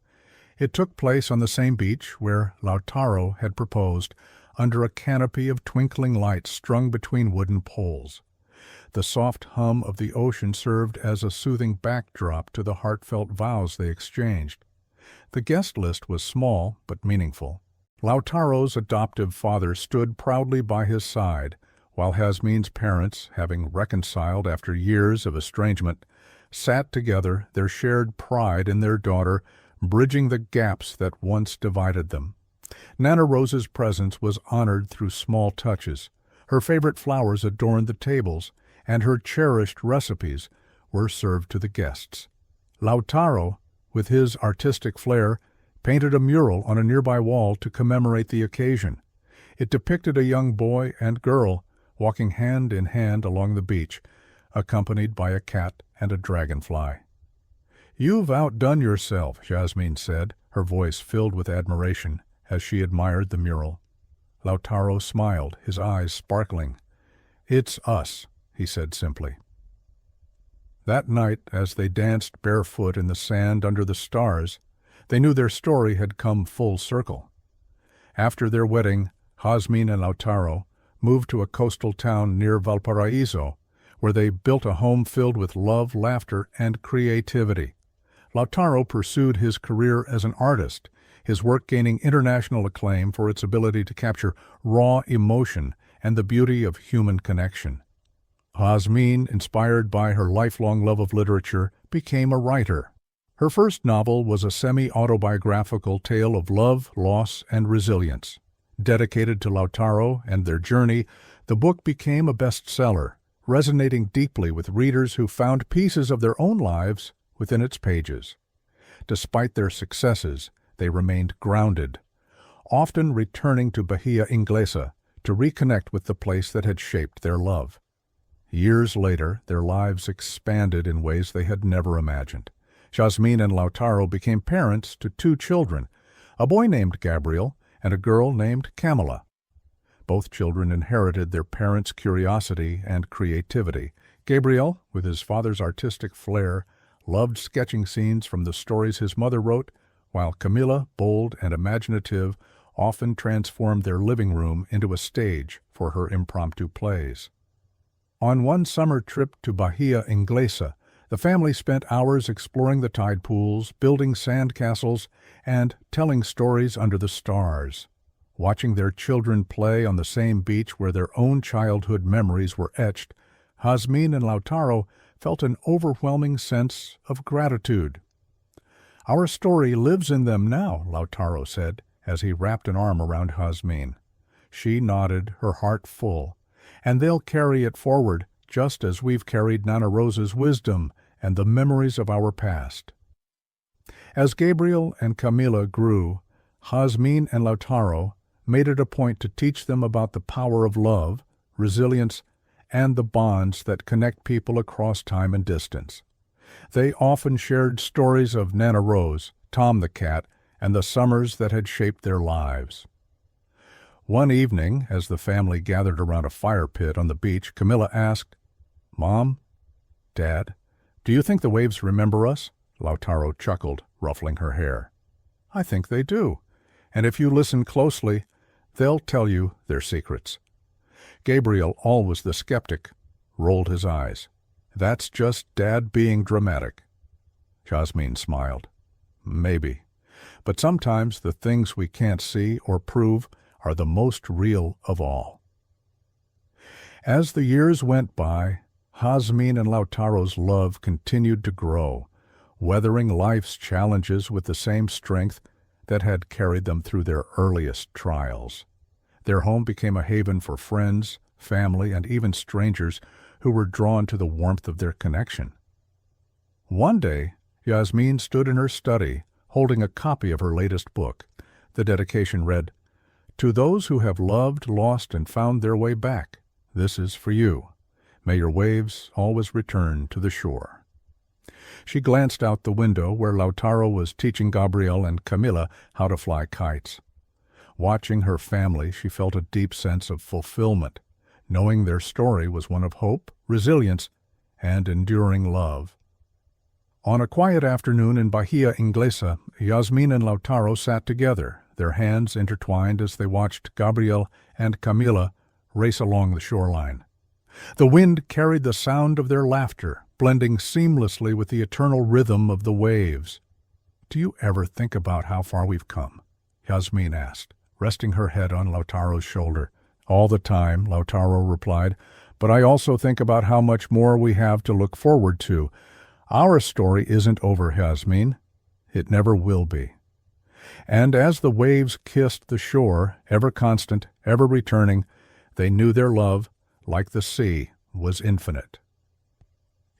It took place on the same beach where Lautaro had proposed, under a canopy of twinkling lights strung between wooden poles. The soft hum of the ocean served as a soothing backdrop to the heartfelt vows they exchanged. The guest list was small but meaningful. Lautaro's adoptive father stood proudly by his side, while Jasmine's parents, having reconciled after years of estrangement, sat together, their shared pride in their daughter bridging the gaps that once divided them. Nana Rose's presence was honored through small touches. Her favorite flowers adorned the tables, and her cherished recipes were served to the guests. Lautaro, with his artistic flair, painted a mural on a nearby wall to commemorate the occasion. It depicted a young boy and girl walking hand in hand along the beach, accompanied by a cat and a dragonfly. "You've outdone yourself," Jasmine said, her voice filled with admiration as she admired the mural. Lautaro smiled, his eyes sparkling. "It's us," he said simply. That night, as they danced barefoot in the sand under the stars, they knew their story had come full circle. After their wedding, Jasmine and Lautaro moved to a coastal town near Valparaiso, where they built a home filled with love, laughter, and creativity. Lautaro pursued his career as an artist, his work gaining international acclaim for its ability to capture raw emotion and the beauty of human connection. Jasmine, inspired by her lifelong love of literature, became a writer. Her first novel was a semi-autobiographical tale of love, loss, and resilience. Dedicated to Lautaro and their journey, the book became a bestseller, resonating deeply with readers who found pieces of their own lives within its pages. Despite their successes, they remained grounded, often returning to Bahia Inglesa to reconnect with the place that had shaped their love. Years later, their lives expanded in ways they had never imagined. Jasmine and Lautaro became parents to 2 children, a boy named Gabriel and a girl named Camila. Both children inherited their parents' curiosity and creativity. Gabriel, with his father's artistic flair, loved sketching scenes from the stories his mother wrote, while Camila, bold and imaginative, often transformed their living room into a stage for her impromptu plays. On one summer trip to Bahia Inglesa, the family spent hours exploring the tide pools, building sand castles, and telling stories under the stars. Watching their children play on the same beach where their own childhood memories were etched, Jasmine and Lautaro felt an overwhelming sense of gratitude. "Our story lives in them now," Lautaro said, as he wrapped an arm around Jasmine. She nodded, her heart full. "And they'll carry it forward, just as we've carried Nana Rose's wisdom and the memories of our past." As Gabriel and Camila grew, Jasmine and Lautaro made it a point to teach them about the power of love, resilience, and the bonds that connect people across time and distance. They often shared stories of Nana Rose, Tom the cat, and the summers that had shaped their lives. One evening, as the family gathered around a fire pit on the beach, Camila asked, "Mom, Dad, do you think the waves remember us?" Lautaro chuckled, ruffling her hair. "I think they do, and if you listen closely, they'll tell you their secrets." Gabriel, always the skeptic, rolled his eyes. "That's just Dad being dramatic." Jasmine smiled. "Maybe. But sometimes the things we can't see or prove are the most real of all." As the years went by, Jasmine and Lautaro's love continued to grow, weathering life's challenges with the same strength that had carried them through their earliest trials. Their home became a haven for friends, family, and even strangers who were drawn to the warmth of their connection. One day, Jasmine stood in her study, holding a copy of her latest book. The dedication read, "To those who have loved, lost, and found their way back, this is for you. May your waves always return to the shore." She glanced out the window where Lautaro was teaching Gabriel and Camila how to fly kites. Watching her family, she felt a deep sense of fulfillment, knowing their story was one of hope, resilience, and enduring love. On a quiet afternoon in Bahia Inglesa, Yasmin and Lautaro sat together, their hands intertwined as they watched Gabriel and Camila race along the shoreline. The wind carried the sound of their laughter, blending seamlessly with the eternal rhythm of the waves. "Do you ever think about how far we've come?" Yasmin asked, resting her head on Lautaro's shoulder. "All the time," Lautaro replied, "but I also think about how much more we have to look forward to. Our story isn't over, Yasmin. It never will be." And as the waves kissed the shore, ever constant, ever returning, they knew their love, like the sea, was infinite.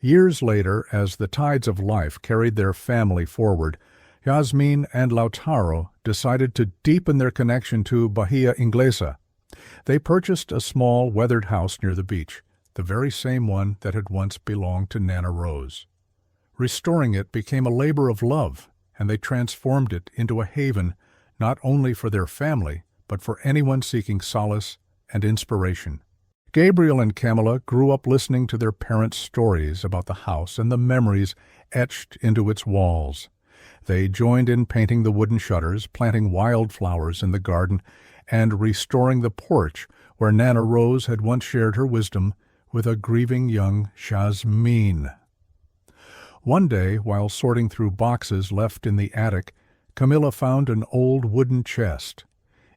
Years later, as the tides of life carried their family forward, Yasmin and Lautaro decided to deepen their connection to Bahia Inglesa. They purchased a small, weathered house near the beach, the very same one that had once belonged to Nana Rose. Restoring it became a labor of love, and they transformed it into a haven not only for their family, but for anyone seeking solace and inspiration. Gabriel and Camila grew up listening to their parents' stories about the house and the memories etched into its walls. They joined in painting the wooden shutters, planting wildflowers in the garden, and restoring the porch where Nana Rose had once shared her wisdom with a grieving young Yasmin. One day, while sorting through boxes left in the attic, Camila found an old wooden chest.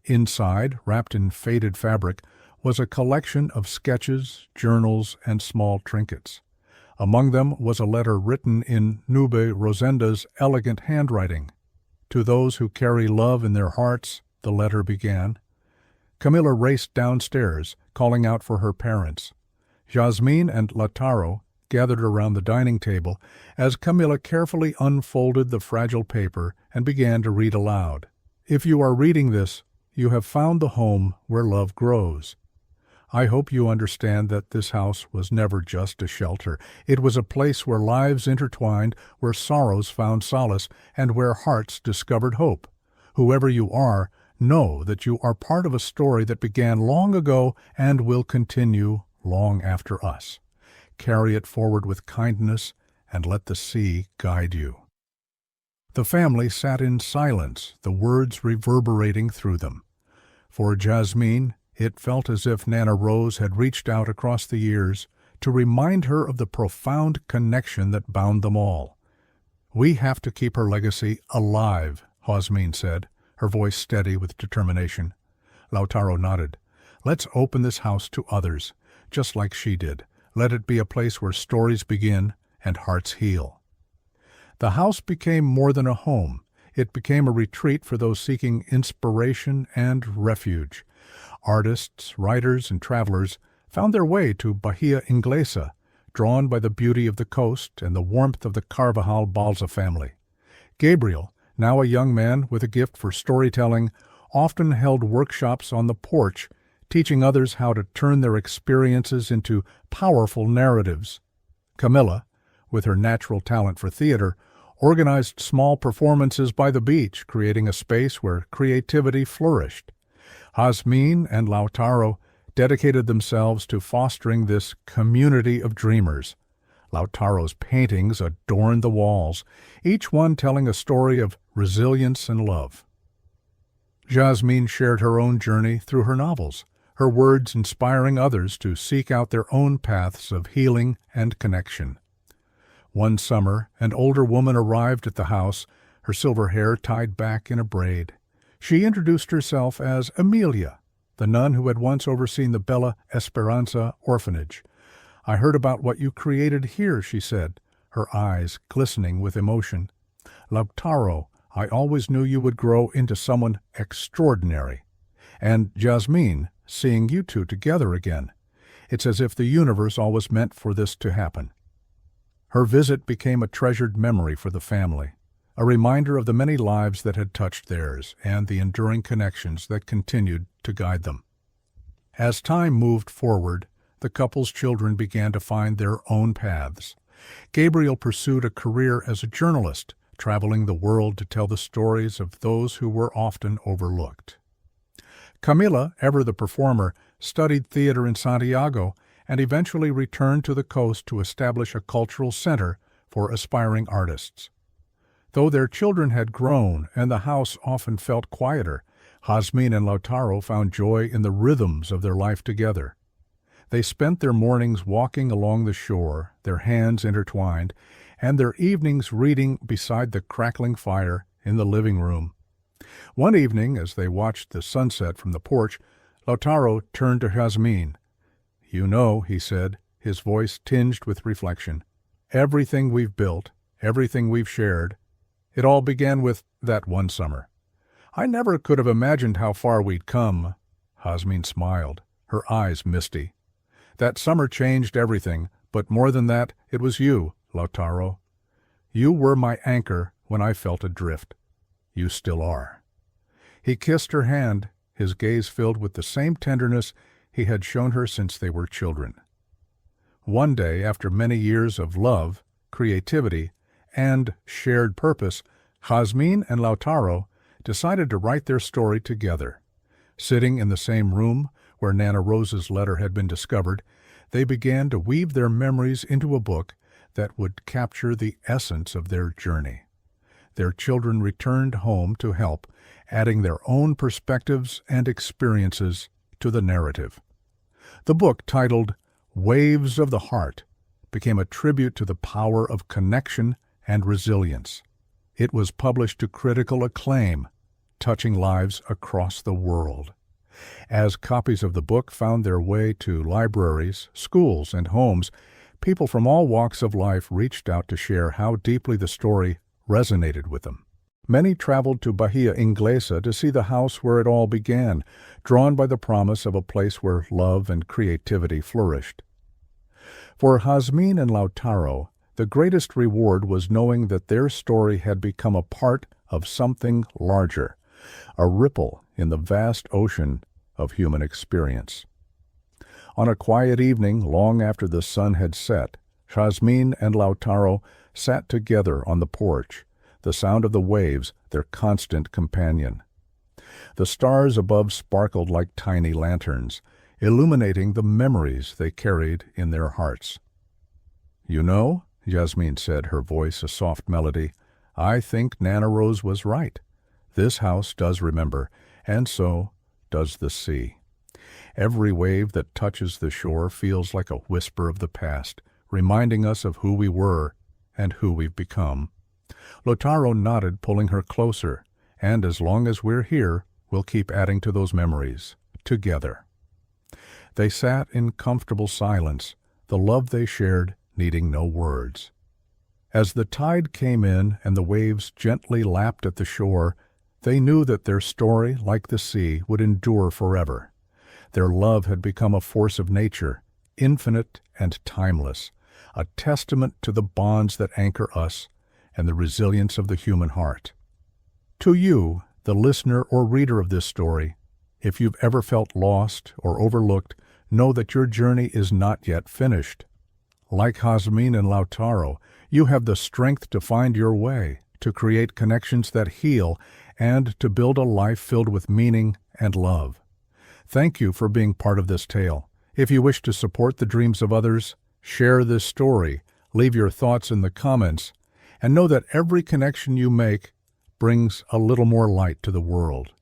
Inside, wrapped in faded fabric, was a collection of sketches, journals, and small trinkets. Among them was a letter written in Nube Rosenda's elegant handwriting. "To those who carry love in their hearts," the letter began. Camila raced downstairs, calling out for her parents. Yasmin and Lautaro gathered around the dining table as Camila carefully unfolded the fragile paper and began to read aloud. "If you are reading this, you have found the home where love grows. I hope you understand that this house was never just a shelter. It was a place where lives intertwined, where sorrows found solace, and where hearts discovered hope. Whoever you are, know that you are part of a story that began long ago and will continue long after us. Carry it forward with kindness and let the sea guide you." The family sat in silence, the words reverberating through them. For Yasmin, it felt as if Nana Rose had reached out across the years to remind her of the profound connection that bound them all. "We have to keep her legacy alive," Yasmin said, her voice steady with determination. Lautaro nodded. "Let's open this house to others, just like she did. Let it be a place where stories begin and hearts heal." The house became more than a home. It became a retreat for those seeking inspiration and refuge. Artists, writers, and travelers found their way to Bahia Inglesa, drawn by the beauty of the coast and the warmth of the Carvajal Balza family. Gabriel, now a young man with a gift for storytelling, often held workshops on the porch, teaching others how to turn their experiences into powerful narratives. Camila, with her natural talent for theater, organized small performances by the beach, creating a space where creativity flourished. Yasmin and Lautaro dedicated themselves to fostering this community of dreamers. Lautaro's paintings adorned the walls, each one telling a story of resilience and love. Yasmin shared her own journey through her novels, her words inspiring others to seek out their own paths of healing and connection. One summer, an older woman arrived at the house, her silver hair tied back in a braid. She introduced herself as Amelia, the nun who had once overseen the Bella Esperanza orphanage. "I heard about what you created here," she said, her eyes glistening with emotion. "Lautaro, I always knew you would grow into someone extraordinary. And Yasmin, seeing you two together again. It's as if the universe always meant for this to happen." Her visit became a treasured memory for the family, a reminder of the many lives that had touched theirs and the enduring connections that continued to guide them. As time moved forward, the couple's children began to find their own paths. Gabriel pursued a career as a journalist, traveling the world to tell the stories of those who were often overlooked. Camila, ever the performer, studied theater in Santiago and eventually returned to the coast to establish a cultural center for aspiring artists. Though their children had grown and the house often felt quieter, Jazmín and Lautaro found joy in the rhythms of their life together. They spent their mornings walking along the shore, their hands intertwined, and their evenings reading beside the crackling fire in the living room. One evening, as they watched the sunset from the porch, Lautaro turned to Jazmín. "You know," he said, his voice tinged with reflection, "everything we've built, everything we've shared, it all began with that one summer. I never could have imagined how far we'd come." Jazmín smiled, her eyes misty. "That summer changed everything, but more than that, it was you, Lautaro. You were my anchor when I felt adrift. You still are." He kissed her hand, his gaze filled with the same tenderness he had shown her since they were children. One day, after many years of love, creativity, and shared purpose, Jazmín and Lautaro decided to write their story together. Sitting in the same room where Nana Rose's letter had been discovered, they began to weave their memories into a book that would capture the essence of their journey. Their children returned home to help, adding their own perspectives and experiences to the narrative. The book, titled Waves of the Heart, became a tribute to the power of connection and resilience. It was published to critical acclaim, touching lives across the world. As copies of the book found their way to libraries, schools, and homes, people from all walks of life reached out to share how deeply the story resonated with them. Many traveled to Bahia Inglesa to see the house where it all began, drawn by the promise of a place where love and creativity flourished. For Jazmín and Lautaro, the greatest reward was knowing that their story had become a part of something larger, a ripple in the vast ocean of human experience. On a quiet evening, long after the sun had set, Jazmín and Lautaro sat together on the porch, the sound of the waves their constant companion. The stars above sparkled like tiny lanterns, illuminating the memories they carried in their hearts. "You know," Jazmín said, her voice a soft melody, "I think Nana Rose was right. This house does remember, and so does the sea. Every wave that touches the shore feels like a whisper of the past, reminding us of who we were and who we've become." Lautaro nodded, pulling her closer, "And as long as we're here, we'll keep adding to those memories, together." They sat in comfortable silence, the love they shared needing no words. As the tide came in and the waves gently lapped at the shore, they knew that their story, like the sea, would endure forever. Their love had become a force of nature, infinite and timeless, a testament to the bonds that anchor us and the resilience of the human heart. To you, the listener or reader of this story, if you've ever felt lost or overlooked, know that your journey is not yet finished. Like Jazmín and Lautaro, you have the strength to find your way, to create connections that heal, and to build a life filled with meaning and love. Thank you for being part of this tale. If you wish to support the dreams of others, share this story, leave your thoughts in the comments, and know that every connection you make brings a little more light to the world.